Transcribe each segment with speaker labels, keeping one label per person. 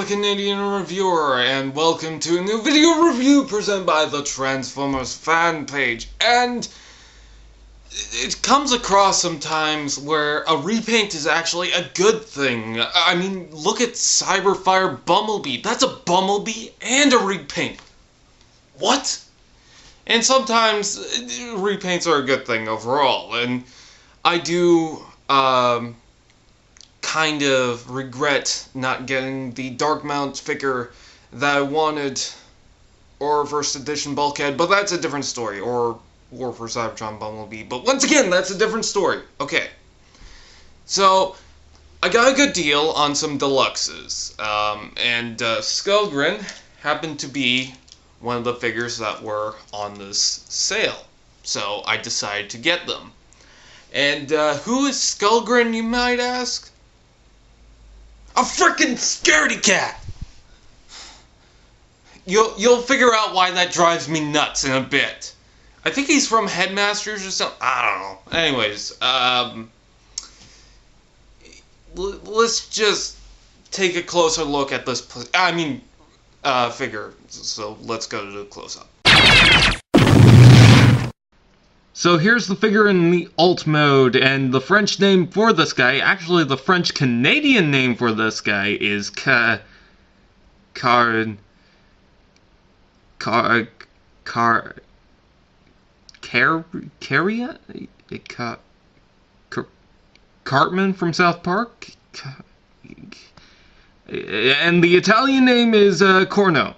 Speaker 1: the Canadian Reviewer, and welcome to a new video review presented by the Transformers fan page. And it comes across sometimes where a repaint is actually a good thing. I mean, look at Cyberfire Bumblebee. That's a Bumblebee and a repaint. What? And sometimes repaints are a good thing overall, and I do kind of regret not getting the Dark Mount figure that I wanted, or first edition Bulkhead, but that's a different story, or War for Cybertron Bumblebee, but once again, that's a different story. Okay, so I got a good deal on some deluxes, and Skullgrin happened to be one of the figures that were on this sale, so I decided to get them. And who is Skullgrin, you might ask? A frickin' scaredy cat! You'll figure out why that drives me nuts in a bit. I think he's from Headmasters or something. I don't know. Anyways, let's just take a closer look at this. Figure. So let's go to the close-up. So here's the figure in the alt mode, and the French name for this guy, actually the French-Canadian name for this guy is Cartman from South Park? And the Italian name is Corno.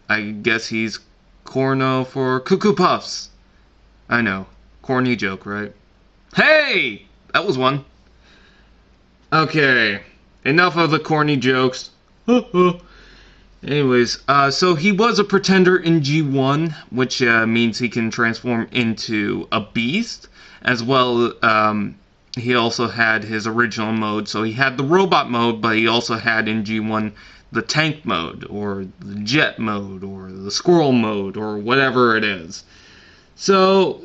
Speaker 1: I guess he's Corno for Cuckoo Puffs. I know. Corny joke, right? Hey! That was one. Okay. Enough of the corny jokes. Anyways, so he was a pretender in G1, which means he can transform into a beast, as well. He also had his original mode, so he had the robot mode, but he also had in G1 the tank mode, or the jet mode, or the squirrel mode, or whatever it is. So,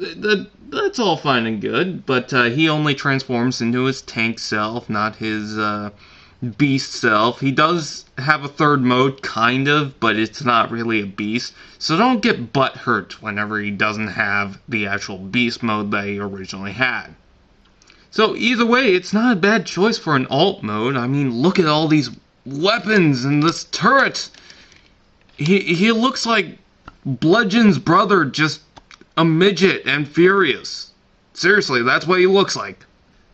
Speaker 1: that's all fine and good, but he only transforms into his tank self, not his beast self. He does have a third mode, kind of, but it's not really a beast, so don't get butthurt whenever he doesn't have the actual beast mode that he originally had. So either way, it's not a bad choice for an alt mode. I mean, look at all these weapons and this turret. He looks like Bludgeon's brother, just a midget and furious. Seriously, that's what he looks like.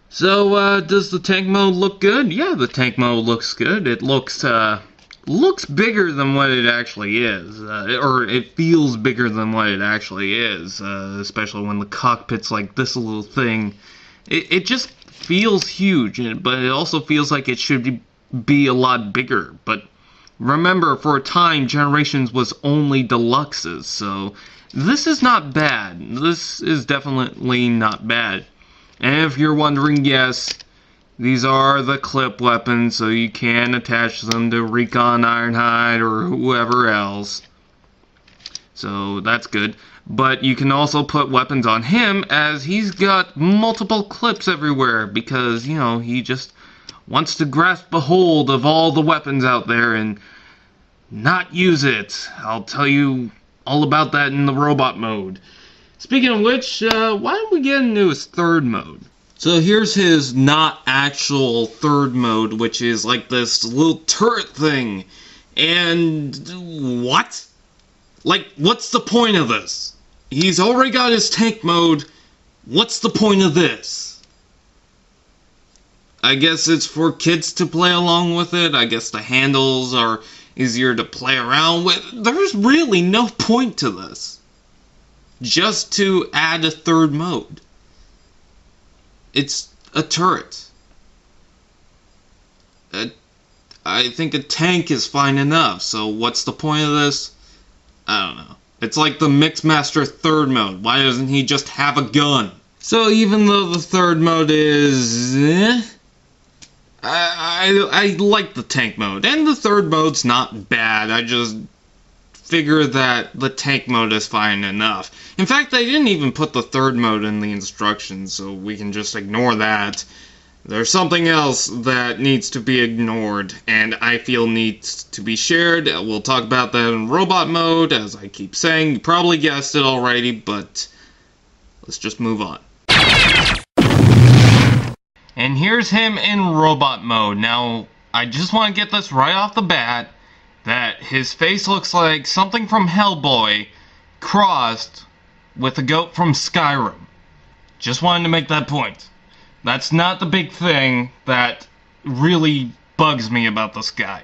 Speaker 1: So, does the tank mode look good? Yeah, the tank mode looks good. It looks bigger than what it actually is. Or it feels bigger than what it actually is. Especially when the cockpit's like this little thing. It just feels huge, but it also feels like it should be a lot bigger. But remember, for a time, Generations was only deluxes, so this is not bad. This is definitely not bad. And if you're wondering, yes, these are the clip weapons, so you can attach them to Recon Ironhide or whoever else. So that's good. But you can also put weapons on him, as he's got multiple clips everywhere, because, you know, he just wants to grasp a hold of all the weapons out there and not use it. I'll tell you all about that in the robot mode. Speaking of which, why don't we get into his third mode? So here's his not actual third mode, which is like this little turret thing. And what? Like, what's the point of this? He's already got his tank mode. What's the point of this? I guess it's for kids to play along with it. I guess the handles are easier to play around with. There's really no point to this. Just to add a third mode. It's a turret. I think a tank is fine enough, so what's the point of this? I don't know. It's like the Mixmaster third mode. Why doesn't he just have a gun? So even though the third mode is I like the tank mode, and the third mode's not bad. I just figure that the tank mode is fine enough. In fact, they didn't even put the third mode in the instructions, so we can just ignore that. There's something else that needs to be ignored, and I feel needs to be shared. We'll talk about that in robot mode, as I keep saying. You probably guessed it already, but let's just move on. And here's him in robot mode. Now, I just want to get this right off the bat, that his face looks like something from Hellboy crossed with a goat from Skyrim. Just wanted to make that point. That's not the big thing that really bugs me about this guy.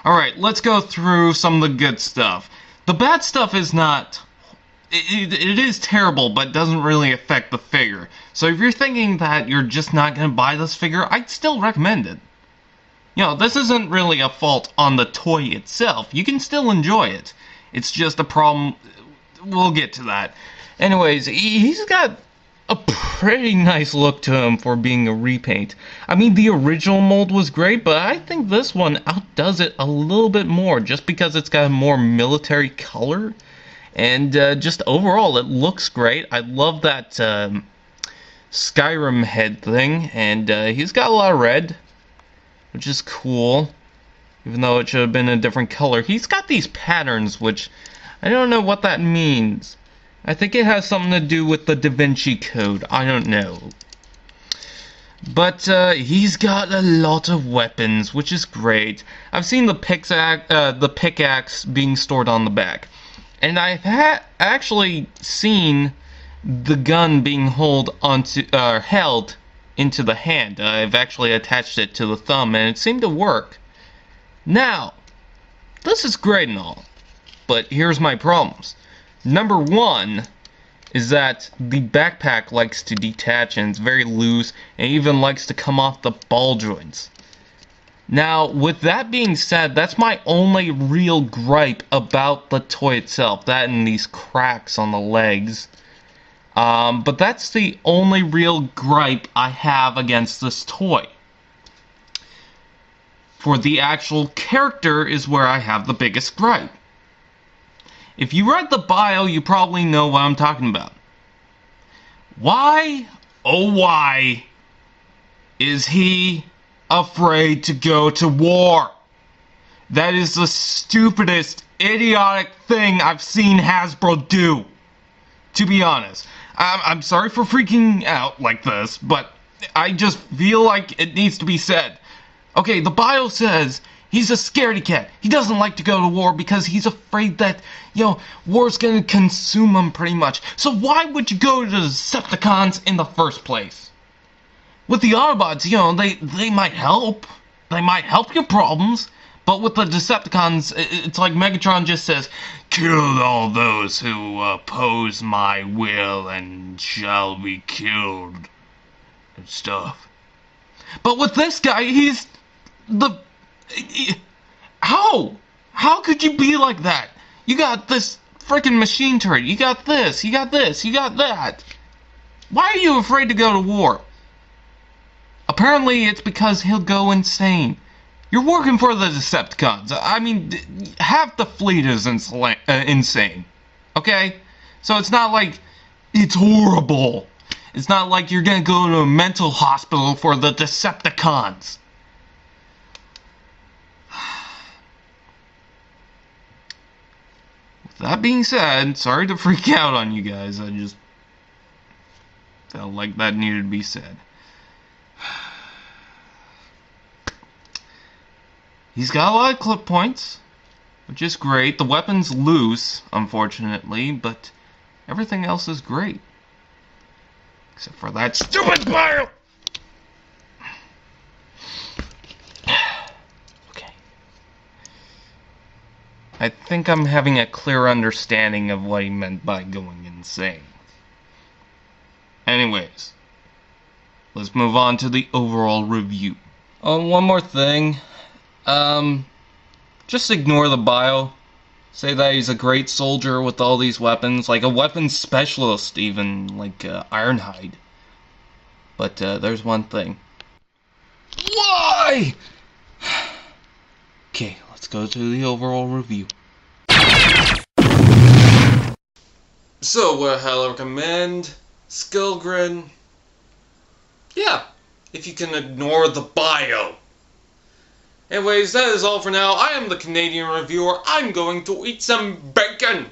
Speaker 1: Alright, let's go through some of the good stuff. The bad stuff is not... It is terrible, but doesn't really affect the figure. So if you're thinking that you're just not going to buy this figure, I'd still recommend it. You know, this isn't really a fault on the toy itself. You can still enjoy it. It's just a problem... We'll get to that. Anyways, he's got a pretty nice look to him for being a repaint. I mean, the original mold was great, but I think this one outdoes it a little bit more, just because it's got a more military color, and just overall, it looks great. I love that Skyrim head thing, and he's got a lot of red, which is cool, even though it should have been a different color. He's got these patterns, which I don't know what that means. I think it has something to do with the Da Vinci Code. I don't know. But he's got a lot of weapons, which is great. I've seen the pickaxe being stored on the back. And I've actually seen the gun being held into the hand. I've actually attached it to the thumb, and it seemed to work. Now, this is great and all, but here's my problems. Number one is that the backpack likes to detach, and it's very loose, and even likes to come off the ball joints. Now, with that being said, that's my only real gripe about the toy itself, that and these cracks on the legs. But that's the only real gripe I have against this toy. For the actual character is where I have the biggest gripe. If you read the bio, you probably know what I'm talking about. Why, oh why, is he afraid to go to war? That is the stupidest, idiotic thing I've seen Hasbro do. To be honest. I'm sorry for freaking out like this, but I just feel like it needs to be said. Okay, the bio says he's a scaredy cat. He doesn't like to go to war because he's afraid that, you know, war's gonna consume him pretty much. So why would you go to the Decepticons in the first place? With the Autobots, you know, they might help. They might help your problems. But with the Decepticons, it's like Megatron just says, "Kill all those who oppose my will and shall be killed," and stuff. But with this guy, he's the... How? How could you be like that? You got this freaking machine turret. You got this. You got this. You got that. Why are you afraid to go to war? Apparently, it's because he'll go insane. You're working for the Decepticons. I mean, half the fleet is insane. Okay? So it's not like it's horrible. It's not like you're gonna go to a mental hospital for the Decepticons. That being said, sorry to freak out on you guys. I just felt like that needed to be said. He's got a lot of clip points, which is great. The weapon's loose, unfortunately, but everything else is great. Except for that stupid bio! I think I'm having a clear understanding of what he meant by going insane. Anyways, let's move on to the overall review. Oh, one more thing. Just ignore the bio. Say that he's a great soldier with all these weapons, like a weapons specialist even, like Ironhide. But there's one thing. Why? Okay, let's go to the overall review. So, what I highly recommend, Skullgrin. Yeah, if you can ignore the bio. Anyways, that is all for now. I am the Canadian Reviewer. I'm going to eat some bacon.